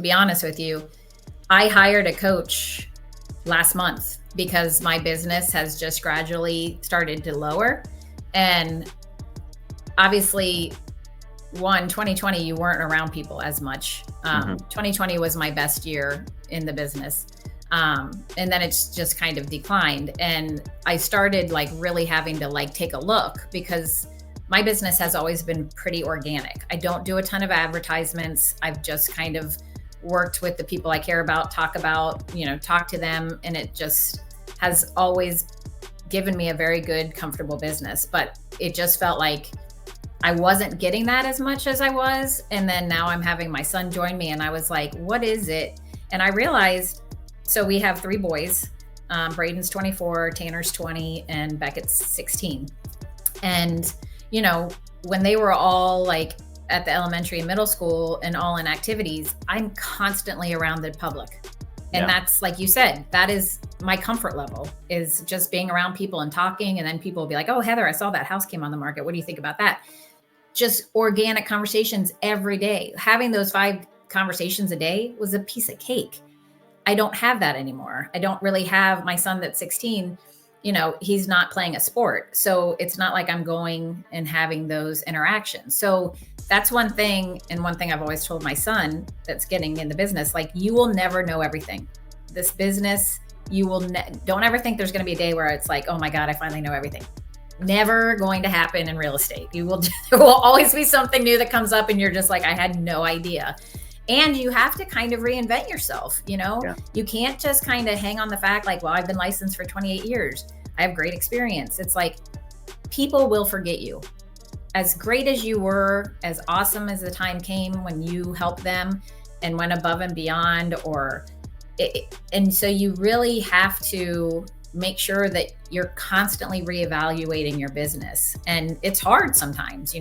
to be honest with you, I hired a coach last month because my business has just gradually started to lower. And obviously, 2020, you weren't around people as much. 2020 was my best year in the business. And then it's just kind of declined. And I started like really having to like take a look, because my business has always been pretty organic. I don't do a ton of advertisements. I've just kind of worked with the people I care about, talk to them. And it just has always given me a very good, comfortable business. But it just felt like I wasn't getting that as much as I was. And then now I'm having my son join me, and I was like, what is it? And I realized, so we have 3 boys. Braden's 24, Tanner's 20, and Beckett's 16. And, when they were all like at the elementary and middle school and all in activities, I'm constantly around the public. And that's, like you said, that is my comfort level, is just being around people and talking. And then people will be like, oh, Heather, I saw that house came on the market. What do you think about that? Just organic conversations every day. Having those 5 conversations a day was a piece of cake. I don't have that anymore. I don't really have my son that's 16, he's not playing a sport. So it's not like I'm going and having those interactions. So that's one thing. And one thing I've always told my son that's getting in the business, like, you will never know everything. This business, don't ever think there's going to be a day where it's like, oh my God, I finally know everything. Never going to happen in real estate. There will always be something new that comes up and you're just like, I had no idea. And you have to kind of reinvent yourself. You can't just kind of hang on the fact like, well, I've been licensed for 28 years. I have great experience. It's like, people will forget you. As great as you were, as awesome as the time came when you helped them and went above and beyond, and so you really have to make sure that you're constantly reevaluating your business. And it's hard sometimes,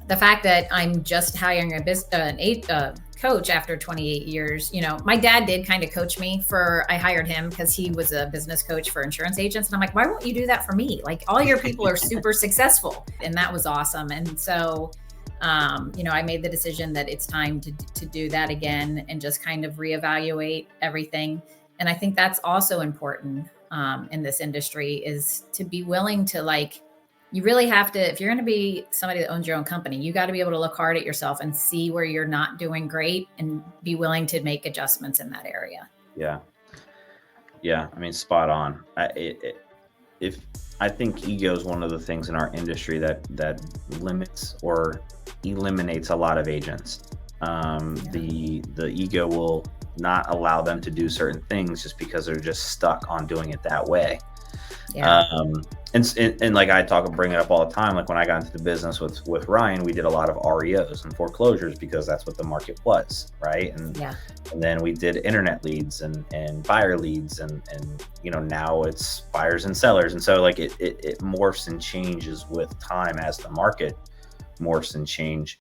the fact that I'm just hiring a coach after 28 years, my dad did kind of coach me I hired him because he was a business coach for insurance agents. And I'm like, why won't you do that for me? Like, all your people are super successful. And that was awesome. And so, I made the decision that it's time to do that again and just kind of reevaluate everything. And I think that's also important in this industry, is to be willing to you really have to, if you're going to be somebody that owns your own company, you got to be able to look hard at yourself and see where you're not doing great and be willing to make adjustments in that area. Yeah. I mean, spot on. I think ego is one of the things in our industry that limits or eliminates a lot of agents. The ego will not allow them to do certain things just because they're just stuck on doing it that way. And like I bring it up all the time. Like, when I got into the business with Ryan, we did a lot of REOs and foreclosures because that's what the market was, right? And then we did internet leads and buyer leads, and now it's buyers and sellers. And so like it morphs and changes with time as the market morphs and change.